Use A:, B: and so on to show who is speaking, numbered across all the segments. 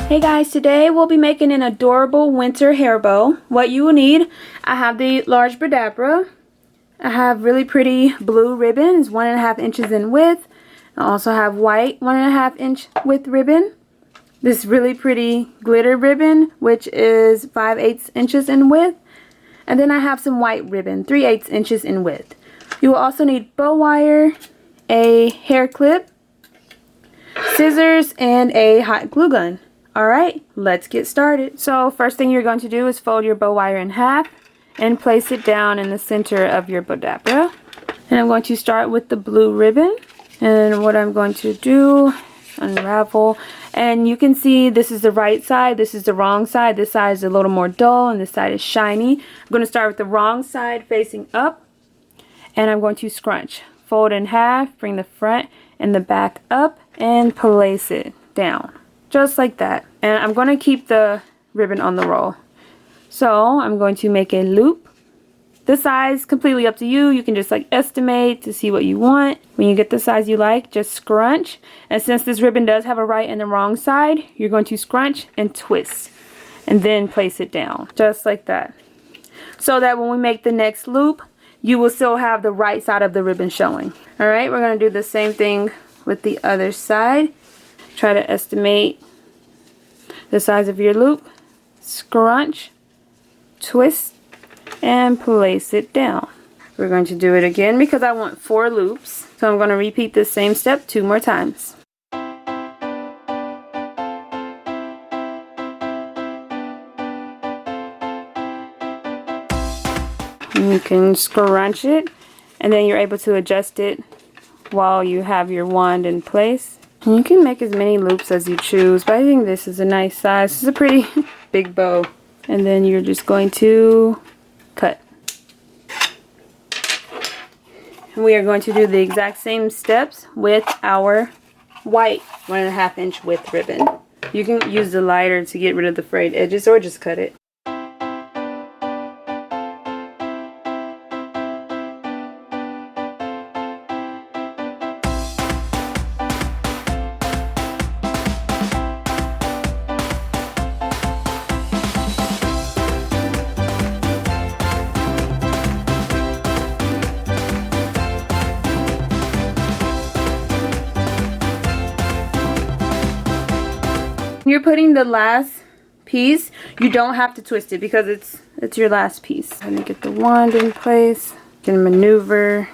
A: Hey guys, today we'll be making an adorable winter hair bow. What you will need, I have the large Burlap. I have really pretty blue ribbon, it's 1.5 inches in width. I also have white 1.5 inch width ribbon. This really pretty glitter ribbon, which is 5/8 inches in width. And then I have some white ribbon, 3/8 inches in width. You will also need bow wire, a hair clip, scissors, and a hot glue gun. Alright, let's get started. So first thing you're going to do is fold your bow wire in half and place it down in the center of your Burlap. And I'm going to start with the blue ribbon. And what I'm going to do, unravel. And you can see this is the right side, this is the wrong side. This side is a little more dull and this side is shiny. I'm going to start with the wrong side facing up. And I'm going to scrunch. Fold in half, bring the front and the back up and place it down. Just like that. And I'm going to keep the ribbon on the roll. So I'm going to make a loop. The size completely up to you. You can just like estimate to see what you want. When you get the size you like, just scrunch. And since this ribbon does have a right and the wrong side, you're going to scrunch and twist. And then place it down. Just like that. So that when we make the next loop, you will still have the right side of the ribbon showing. Alright, we're going to do the same thing with the other side. Try to estimate the size of your loop, scrunch, twist, and place it down. We're going to do it again because I want 4 loops. So I'm going to repeat the same step 2 more times. You can scrunch it and then you're able to adjust it while you have your wand in place. And you can make as many loops as you choose, but I think this is a nice size. This is a pretty big bow. And then you're just going to cut. And we are going to do the exact same steps with our white 1.5 inch width ribbon. You can use the lighter to get rid of the frayed edges or just cut it. You're putting the last piece, you don't have to twist it because it's your last piece. I'm gonna get the wand in place, can maneuver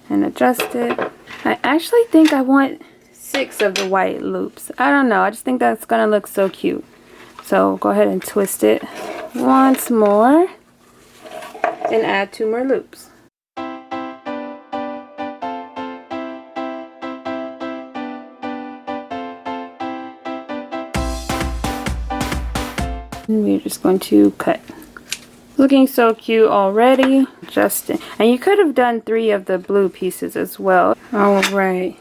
A: and adjust it. I actually think I want 6 of the white loops. I don't know, I just think that's gonna look so cute. So go ahead and twist it once more and add 2 more loops. And we're just going to cut. Looking so cute already. Adjust it. And you could have done 3 of the blue pieces as well. Alright.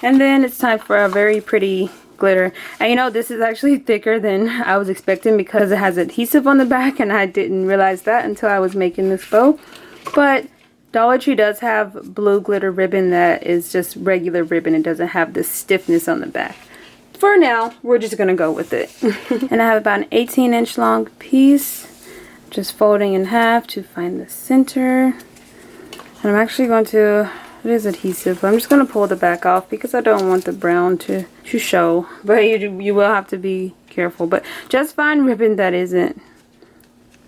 A: And then it's time for a very pretty glitter. And you know, this is actually thicker than I was expecting because it has adhesive on the back and I didn't realize that until I was making this bow. But Dollar Tree does have blue glitter ribbon that is just regular ribbon. It doesn't have the stiffness on the back. For now, we're just going to go with it. And I have about an 18 inch long piece. Just folding in half to find the center. And I'm actually going to, it is adhesive, but I'm just going to pull the back off because I don't want the brown to show. But you will have to be careful. But just find ribbon that isn't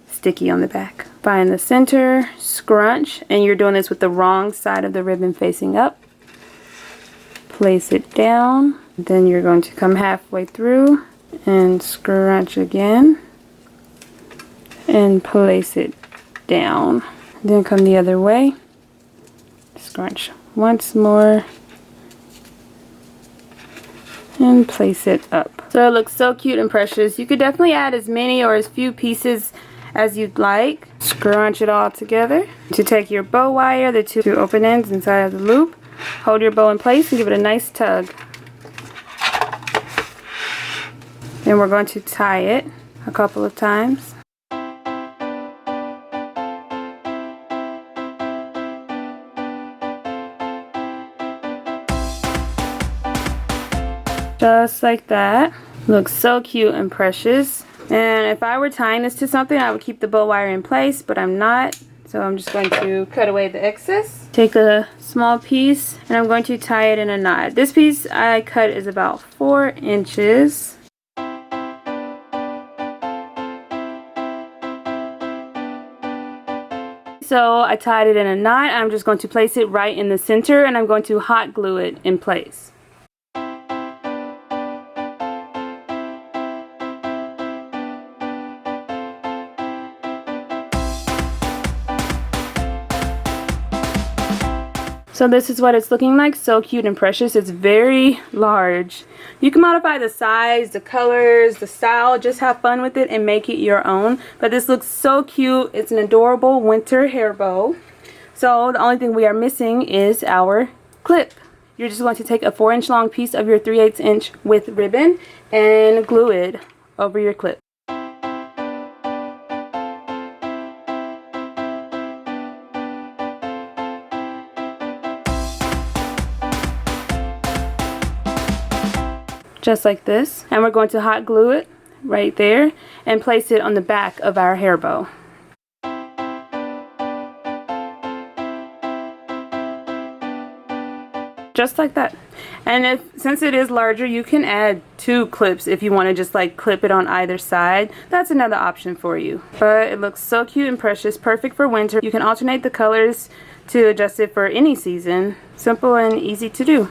A: sticky on the back. Find the center, scrunch, and you're doing this with the wrong side of the ribbon facing up. Place it down. Then you're going to come halfway through and scrunch again and place it down. Then come the other way, scrunch once more and place it up. So it looks so cute and precious. You could definitely add as many or as few pieces as you'd like. Scrunch it all together. To take your bow wire, the 2 open ends inside of the loop, hold your bow in place and give it a nice tug. Then we're going to tie it a couple of times. Just like that. Looks so cute and precious. And if I were tying this to something, I would keep the bow wire in place, but I'm not. So I'm just going to cut away the excess. Take a small piece and I'm going to tie it in a knot. This piece I cut is about 4 inches. So I tied it in a knot. I'm just going to place it right in the center and I'm going to hot glue it in place. So this is what it's looking like. So cute and precious. It's very large. You can modify the size, the colors, the style. Just have fun with it and make it your own. But this looks so cute. It's an adorable winter hair bow. So the only thing we are missing is our clip. You're just going to take a 4-inch long piece of your 3/8 inch width ribbon and glue it over your clip. Just like this, and we're going to hot glue it right there and place it on the back of our hair bow. Just like that. And since it is larger, you can add 2 clips if you want to just like clip it on either side. That's another option for you. But it looks so cute and precious, perfect for winter. You can alternate the colors to adjust it for any season. Simple and easy to do.